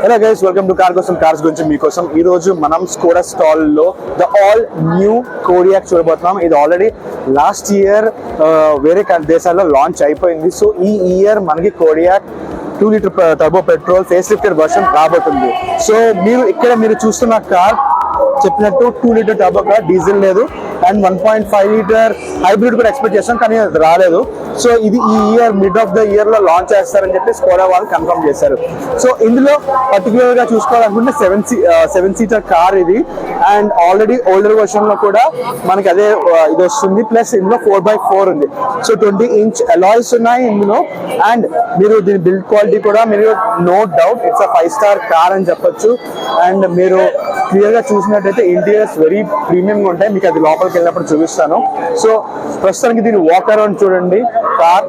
Hello guys, welcome to car కోసం cars గురించి మీకోసం. ఈ రోజు మనం స్కోడా స్టాల్ లో ద ఆల్ న్యూ కోడియాక్ చూడబోతున్నాం. ఇది ఆల్రెడీ లాస్ట్ ఇయర్ వేరే దేశాల్లో లాంచ్ అయిపోయింది. సో ఈ ఇయర్ మనకి Kodiak 2 litre turbo petrol face lifted version రాబోతుంది. సో మీరు చూస్తున్న కార్ చెప్పినట్టు 2 లీటర్ టర్బో కార్, డీజిల్ లేదు, అండ్ 1.5 లీటర్ హైబ్రిడ్ కూడా ఎక్స్పెక్ట్ చేస్తాం, కానీ అది రాలేదు. సో ఇది ఈ year mid of the year లో లాంచ్ చేస్తారని చెప్పి స్కోడా వాళ్ళు కన్ఫర్మ్ చేశారు. సో ఇందులో పర్టికులర్ గా చూసుకోవాలనుకుంటే 7 సీటర్ కార్ ఇది, అండ్ ఆల్రెడీ ఓల్డర్ వర్షన్ లో కూడా మనకి అదే ఇది వస్తుంది. ప్లస్ ఇందులో 4x4 ఉంది. సో 20 ఇంచ్ అలాయ్స్ ఉన్నాయి ఇందులో. అండ్ మీరు దీని బిల్డ్ క్వాలిటీ కూడా మీరు no doubt it's 5 star car అని చెప్పొచ్చు. అండ్ మీరు క్లియర్ గా చూసినట్టయితే ఇంటీరియర్స్ వెరీ ప్రీమియం గా ఉంటాయి. మీకు అది లోపలికి వెళ్ళినప్పుడు చూపిస్తాను. సో ప్రస్తుతానికి దీన్ని వాక్ అరౌండ్ చూడండి. కార్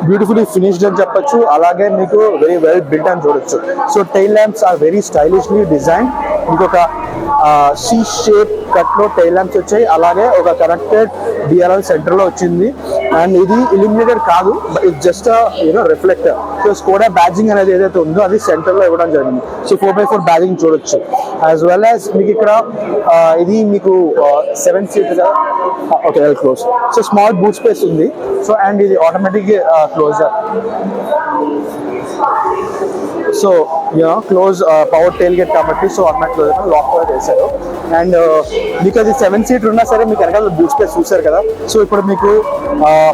బ్యూటిఫుల్లీ ఫినిష్డ్ అని చెప్పొచ్చు. అలాగే మీకు వెరీ వెల్ బిల్ట్ అని చూడొచ్చు. So tail lamps are very stylishly design. మీకు ఒక సి షేప్ కట్ లో టైల్ ల్యాంప్స్ వచ్చాయి. అలాగే ఒక కనెక్టెడ్ డిఆర్ఎల్ సెంటర్ లో వచ్చింది. అండ్ ఇది ఇల్యూమినేటెడ్ కాదు, it just reflector. So Skoda badging అనేది ఏదైతే ఉందో అది సెంటర్ లో ఇవ్వడం జరిగింది. సో 4x4 బ్యాడ్జింగ్ చూడొచ్చు. యాజ్ వెల్ యాజ్ మీకు ఇక్కడ ఇది మీకు 7 seater okay close. So small boot space ఉంది. సో అండ్ ఇది automatic closure. So close power tail gate కాబట్టి సో ఆటోమేటిక్ లాక్ కూడా చేశారు. అండ్ మీకు అది 7 సీటర్ ఉన్నా సరే మీకు వెనకాల బూట్ స్పేస్ చూసారు కదా. సో ఇప్పుడు మీకు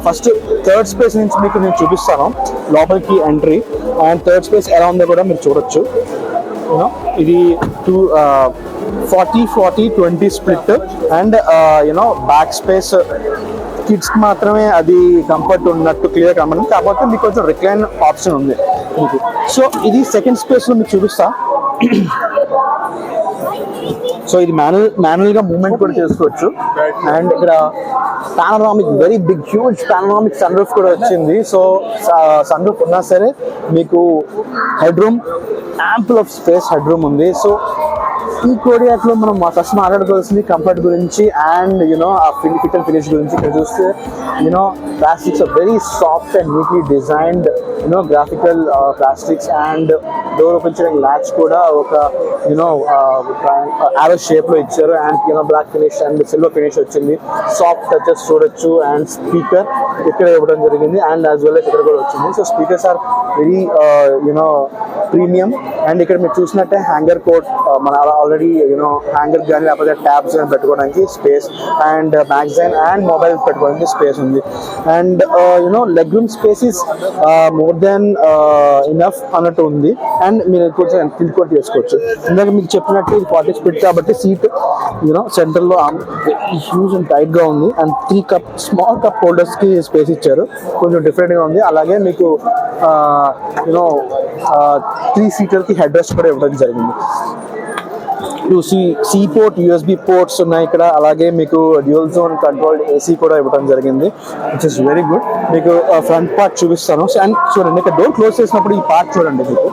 ఫస్ట్ థర్డ్ స్పేస్ నుంచి మీకు నేను చూపిస్తాను లోపలికి ఎంట్రీ. అండ్ థర్డ్ స్పేస్ ఎలా ఉందో కూడా మీరు చూడొచ్చు. ఇది 40-40-20 split. And back space kids కి మాత్రమే అది కంఫర్ట్ ఉన్నట్టు క్లియర్ కనబడుతుంది. కాకపోతే మీకు కొంచెం రిక్లైన్ ఆప్షన్ ఉంది మీకు. సో ఇది సెకండ్ స్పేస్ లో మీకు చూపిస్తా. సో ఇది మాన్యువల్ గా మూవ్మెంట్ కూడా చేసుకోవచ్చు. అండ్ ఇక్కడ panoramic very big huge panoramic sunroof కూడా వచ్చింది. సో సన్ రూఫ్ ఉన్నా సరే మీకు headroom ample of space headroom ఉంది. సో ఈ కోడియాక్ లో మనం ఫస్ట్ మాట్లాడుకోవాల్సింది కంఫర్ట్ గురించి అండ్ ఆ ఫిట్ అండ్ ఫినిష్ గురించి. ఇక్కడ చూస్తే plastics are very soft and neatly designed graphical plastics. And door open చేయడానికి ల్యాచ్ కూడా ఒక ఆరో షేప్ లో ఇచ్చారు. And black finish and silver finish వచ్చింది. సాఫ్ట్ టచెస్ చూడొచ్చు. అండ్ స్పీకర్ ఇక్కడ ఇవ్వడం జరిగింది. అండ్ యాజ్ వెల్ as ఇక్కడ కూడా వచ్చింది. So speakers are very premium. And ఇక్కడ మీరు చూసినట్టే హ్యాంగర్ కోట్ మన ఆల్రెడీ హ్యాంగర్ కానీ లేకపోతే ట్యాబ్స్ కానీ పెట్టుకోవడానికి space, and magazine and mobile పెట్టుకోవడానికి స్పేస్ ఉంది. And legroom space is more than enough అన్నట్టు ఉంది. అండ్ మీరు కొంచెం టిల్ట్ కూడా చేసుకోవచ్చు. ఇందాక మీకు చెప్పినట్టు ఇది 40 స్ప్లిట్ కాబట్టి సీట్ సెంటర్ లో హ్యూజ్ అండ్ టైట్ గా ఉంది. అండ్ 3 స్మాల్ కప్ హోల్డర్స్ కి స్పేస్ ఇచ్చారు, కొంచెం డిఫరెంట్ గా ఉంది. అలాగే మీకు 3 సీటర్ కి హెడ్ రెస్ట్ కూడా ఇవ్వడం జరిగింది. సి పోర్ట్, యూఎస్బి పోర్ట్స్ ఉన్నాయి ఇక్కడ. అలాగే మీకు డ్యూయల్ జోన్ కంట్రోల్ ఏసీ కూడా ఇవ్వడం జరిగింది, విచ్ ఇస్ వెరీ గుడ్. మీకు ఫ్రంట్ పార్ట్ చూపిస్తాను. అండ్ చూడండి, ఇక్కడ డోర్ క్లోజ్ చేసినప్పుడు ఈ పార్ట్ చూడండి, మీకు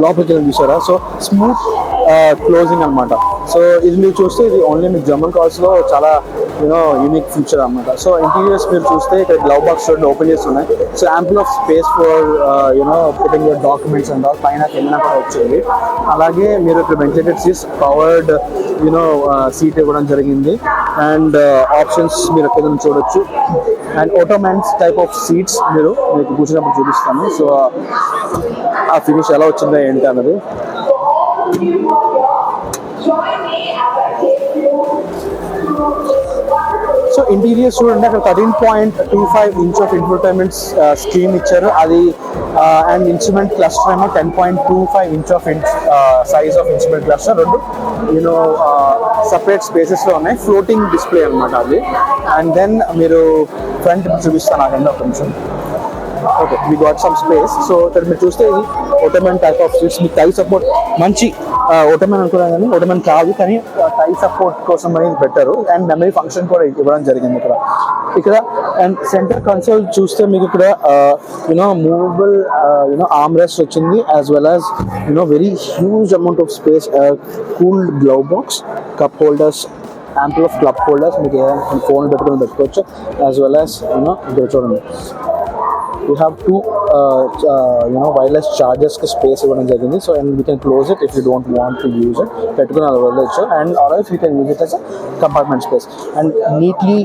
లోపలికి వెళ్ళి చూసారా. సో స్మూత్ క్లోజింగ్ అనమాట. సో ఇది మీరు చూస్తే ఇది ఓన్లీ మీకు జర్మన్ కార్స్ లో చాలా యూనిక్ ఫీచర్ అనమాట. సో ఇంటీరియర్స్ మీరు చూస్తే ఇక్కడ గ్లవ్ బాక్స్ ఓపెన్ చేస్తున్నాయి. So ample of space for putting your documents and all. పైన కెమెరా కూడా వచ్చింది. అలాగే మీరు ఇక్కడ వెంటిలేటెడ్ సీట్స్, పవర్డ్ సీట్ ఇవ్వడం జరిగింది. అండ్ ఆప్షన్స్ మీరు ఎక్కడ చూడొచ్చు. అండ్ ఆటోమాన్స్ టైప్ ఆఫ్ సీట్స్ మీకు కూర్చున్నప్పుడు చూపిస్తాను. సో ఆ ఫినిష్ ఎలా వచ్చిందో ఏంటి అన్నది. సో ఇంటీరియర్స్ చూడండి, అక్కడ 13.25 ఇంచ్ ఆఫ్ ఇన్ఫోటైన్మెంట్ స్క్రీన్ ఇచ్చారు అది. అండ్ ఇన్స్ట్రుమెంట్ క్లస్టర్ ఏమో 10.25 inch of size of instrument cluster. రెండు సపరేట్ స్పేసెస్ లో ఉన్నాయి. ఫ్లోటింగ్ డిస్ప్లే అనమాట అది. అండ్ దెన్ మీరు ఫ్రంట్ చూపిస్తాను ఆగండి ఒక నిమిషం. Okay, we got some space. So ఇక్కడ మీరు చూస్తే ఇది ఓటోమన్ టైప్ ఆఫ్ సీట్స్. మీకు టై సపోర్ట్ మంచి ఓటోమన్ అనుకున్నాను, కానీ ఓటోమన్ కాదు, కానీ టై సపోర్ట్ కోసం అనేది పెట్టారు. అండ్ మెమరీ ఫంక్షన్ కూడా ఇవ్వడం జరిగింది ఇక్కడ. అండ్ సెంటర్ కన్సోల్ చూస్తే మీకు ఇక్కడ మూవబుల్ ఆర్మ్ రెస్ట్ వచ్చింది, as well as very huge amount of space. Cooled glove box, cup holders, ample of club holders, మీకు ఫోన్ పెట్టుకోవచ్చు. యాజ్ వెల్ యాజ్ ఇక్కడ చూడండి we have two wireless chargers కి space ఇవ్వడం జరిగింది. So and we can close it if you don't want to use it, పెట్టుకుని అలా వెళ్ళొచ్చు. And or else you can use it as a compartment space and neatly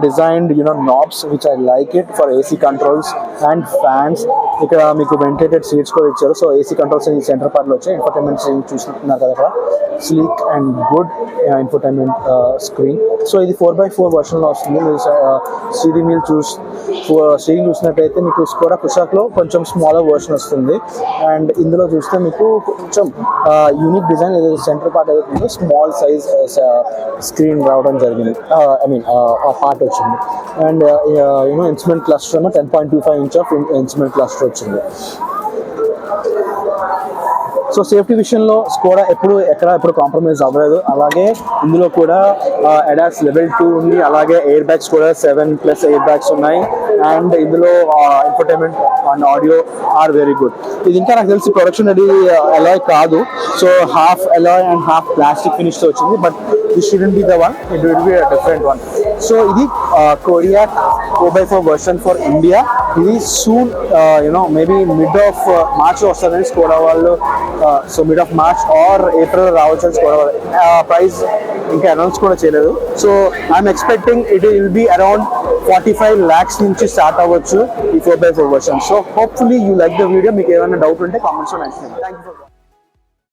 designed knobs which I like it for AC controls and fans. ఇక్కడ మీకు ventilated seats కూడా ఇచ్చారు. So AC controls ఈ centre part లో వచ్చాయి. Infotainment screen చూస్తున్నారు కదా అక్కడ, sleek and good infotainment screen. So ఇది 4x4 వర్షన్ లో వస్తుంది. మీరు స్టీరింగ్ చూసినట్టయితే మీకు స్కోడా కుషాక్ లో కొంచెం స్మాలర్ వర్షన్ వస్తుంది. అండ్ ఇందులో చూస్తే మీకు కొంచెం యూనిక్ డిజైన్ ఏదైతే సెంటర్ పార్ట్ ఏదైతే స్మాల్ సైజ్ స్క్రీన్ రావడం జరిగింది. ఐ మీన్ ఆ పార్ట్ వచ్చింది. అండ్ ఇన్స్ట్రుమెంట్ క్లస్టర్ ఏమో 10.25 ఇంచ్ ఆఫ్ ఇన్స్ట్రుమెంట్ క్లస్టర్ వచ్చింది. సో సేఫ్టీ విషయంలో స్కోడా ఎప్పుడు కాంప్రమైజ్ అవ్వలేదు. అలాగే ఇందులో కూడా ADAS లెవెల్ 2 ఉంది. అలాగే ఎయిర్ బ్యాగ్స్ కూడా 7+ ఎయిర్ బ్యాగ్స్ ఉన్నాయి. అండ్ ఇందులో infotainment and audio are very good. ఇది ఇంకా నాకు తెలిసి ప్రొడక్షన్ రెడీ అలాయ్ కాదు. So half alloy and half plastic finish తో వచ్చింది. But this shouldn't be the one, it will be a different one. So ఇది Kodiaq 4x4 version for India. ఇది soon maybe mid of March లో వస్తుందని Skoda వాళ్ళు. So mid of March or April రావచ్చు అని Skoda వాళ్ళు. Price ఇంకా announce కూడా చేయలేదు. So I'm expecting it will be around 45 lakhs నుంచి స్టార్ట్ అవ్వచ్చు ఈ 4x4 version. So hopefully you like the video. మీకు ఏమైనా డౌట్ ఉంటే కామెంట్స్ లో మెన్షన్ చేయండి. Thank you for